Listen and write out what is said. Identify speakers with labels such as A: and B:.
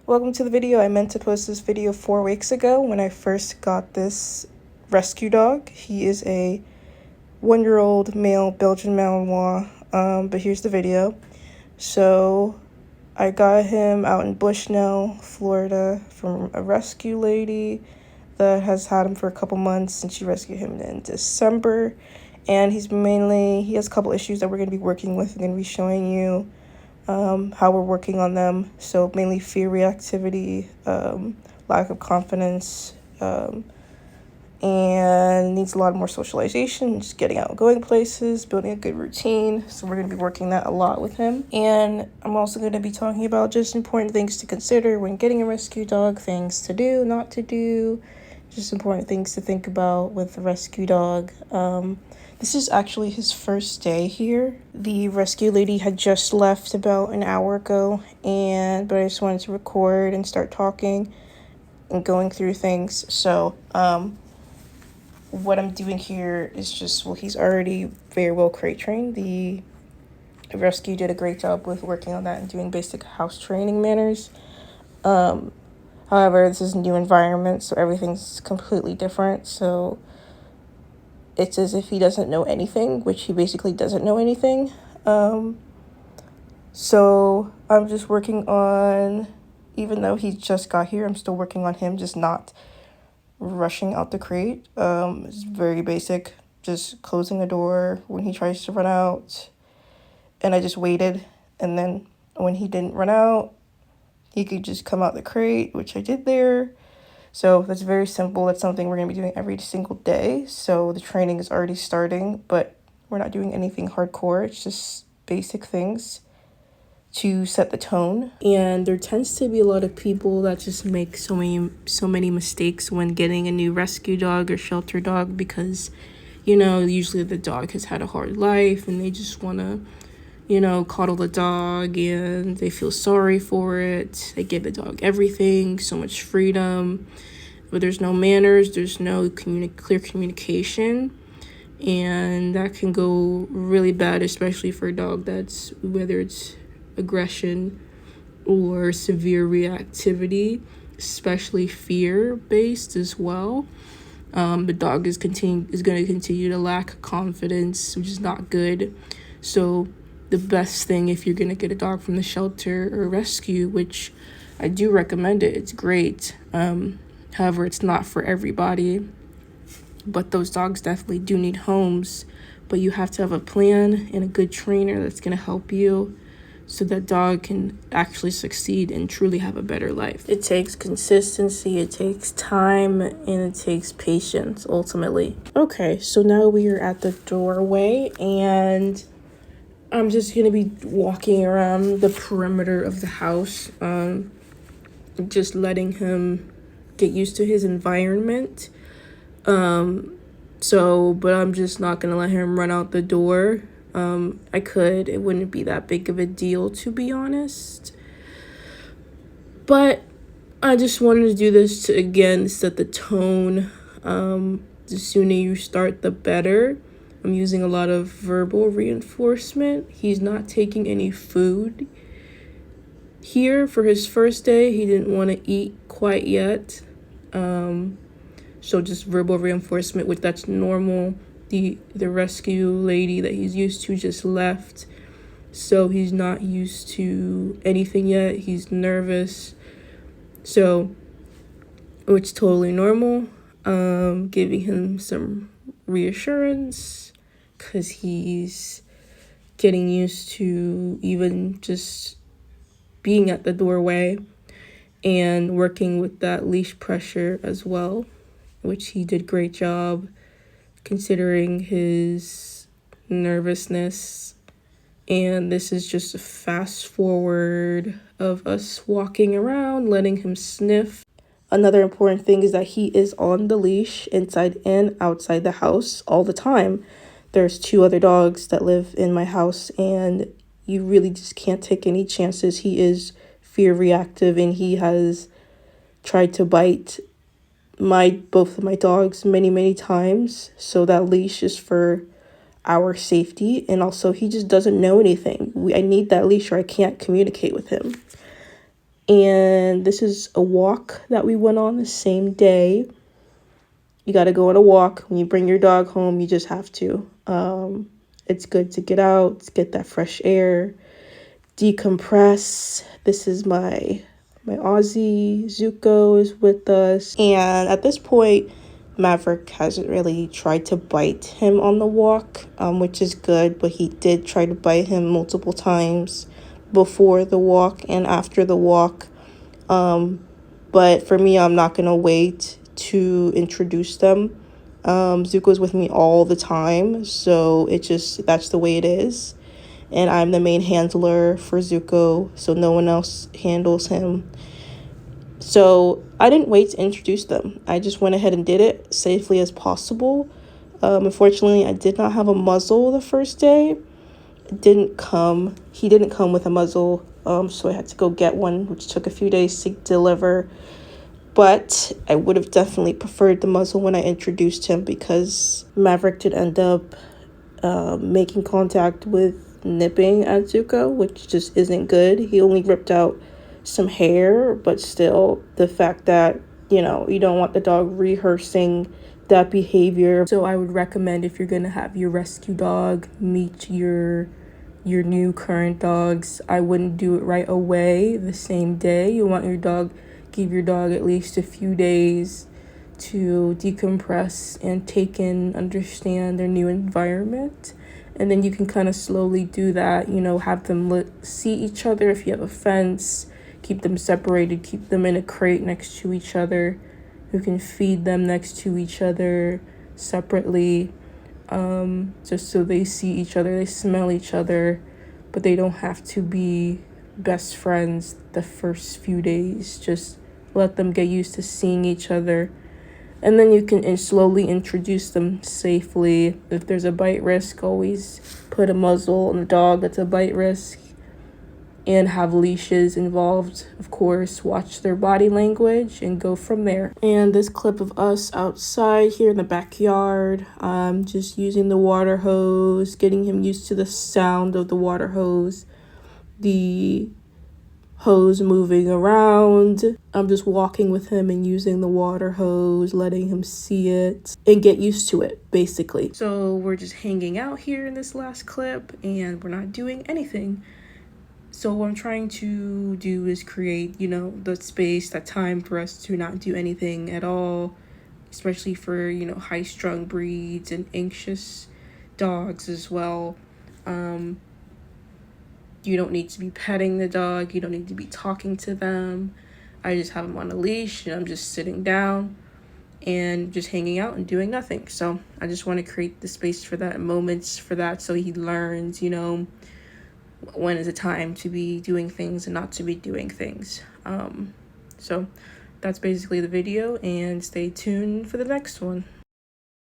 A: Welcome to the video. I meant to post this video 4 weeks ago when I first got this rescue dog. He is a 1-year-old male Belgian Malinois, but here's the video. So I got him out in Bushnell, Florida from a rescue lady that has had him for a couple months, and she rescued him in December. And he has a couple issues that we're going to be working with. I'm going to be showing you how we're working on them. So mainly fear reactivity, lack of confidence, and needs a lot more socialization, just getting out and going places, building a good routine. So we're going to be working that a lot with him. And I'm also going to be talking about just important things to consider when getting a rescue dog, things to do, not to do, just important things to think about with the rescue dog. This is actually his first day here. The rescue lady had just left about an hour ago, but I just wanted to record and start talking and going through things. So what I'm doing here is just, he's already very well crate trained. The rescue did a great job with working on that and doing basic house training manners. However, this is a new environment, so everything's completely different. So it's as if he doesn't know anything, which he basically doesn't know anything. So I'm just working on, even though he just got here, I'm still working on him just not rushing out the crate. It's very basic, just closing the door when he tries to run out. And I just waited, and then when he didn't run out, he could just come out the crate, which I did there. So that's very simple. That's something we're going to be doing every single day. So the training is already starting, but we're not doing anything hardcore. It's just basic things to set the tone. And there tends to be a lot of people that just make so many mistakes when getting a new rescue dog or shelter dog, because, usually the dog has had a hard life and they just want to, coddle the dog, and they feel sorry for it. They give the dog everything, so much freedom, but there's no manners, there's no clear communication, and that can go really bad, especially for a dog that's, whether it's aggression or severe reactivity, especially fear-based as well. The dog is going to continue to lack confidence, which is not good. So the best thing, if you're going to get a dog from the shelter or rescue, which I do recommend it, it's great. However, it's not for everybody. But those dogs definitely do need homes. But you have to have a plan and a good trainer that's going to help you so that dog can actually succeed and truly have a better life. It takes consistency, it takes time, and it takes patience, ultimately. Okay, so now we are at the doorway, and I'm just going to be walking around the perimeter of the house, just letting him get used to his environment. But I'm just not going to let him run out the door. I could. It wouldn't be that big of a deal, to be honest. But I just wanted to do this to, again, set the tone. The sooner you start, the better. I'm using a lot of verbal reinforcement. He's not taking any food here for his first day. He didn't want to eat quite yet. So just verbal reinforcement, which that's normal. The rescue lady that he's used to just left. So he's not used to anything yet. He's nervous. So, which is totally normal. Giving him some reassurance, because he's getting used to even just being at the doorway, and working with that leash pressure as well, which he did a great job considering his nervousness. And this is just a fast forward of us walking around, letting him sniff. Another important thing is that he is on the leash inside and outside the house all the time. There's 2 other dogs that live in my house, and you really just can't take any chances. He is fear reactive, and he has tried to bite both of my dogs many times. So that leash is for our safety, and also he just doesn't know anything. I need that leash or I can't communicate with him. And this is a walk that we went on the same day. You got to go on a walk. When you bring your dog home, you just have to. It's good to get out, get that fresh air, decompress. This is my Aussie. Zuko is with us. And at this point, Maverick hasn't really tried to bite him on the walk, which is good, but he did try to bite him multiple times before the walk and after the walk. But for me, I'm not going to wait to introduce them. Zuko's with me all the time, so that's the way it is. And I'm the main handler for Zuko, so no one else handles him. So I didn't wait to introduce them. I just went ahead and did it safely as possible. Unfortunately, I did not have a muzzle the first day. He didn't come with a muzzle, so I had to go get one, which took a few days to deliver. But I would have definitely preferred the muzzle when I introduced him, because Maverick did end up making contact with nipping at Zuko, which just isn't good. He only ripped out some hair, but still, the fact that, you don't want the dog rehearsing that behavior. So I would recommend, if you're gonna have your rescue dog meet your new current dogs, I wouldn't do it right away the same day. You want give your dog at least a few days to decompress and understand their new environment. And then you can kind of slowly do that, have them see each other. If you have a fence, keep them separated, keep them in a crate next to each other. You can feed them next to each other separately, just so they see each other, they smell each other, but they don't have to be best friends the first few days. Just let them get used to seeing each other, and then you can slowly introduce them safely. If there's a bite risk, always put a muzzle on the dog that's a bite risk, and have leashes involved, of course. Watch their body language and go from there. And this clip of us outside here in the backyard, just using the water hose, getting him used to the sound of the water hose, the hose moving around. I'm just walking with him and using the water hose, letting him see it and get used to it, basically. So we're just hanging out here in this last clip, and we're not doing anything. So what I'm trying to do is create, the space, that time for us to not do anything at all, especially for, high-strung breeds and anxious dogs as well. You don't need to be petting the dog. You don't need to be talking to them. I just have them on a leash, and I'm just sitting down and just hanging out and doing nothing. So I just want to create the space for that, moments for that, so he learns, when is the time to be doing things and not to be doing things. So that's basically the video, and stay tuned for the next one.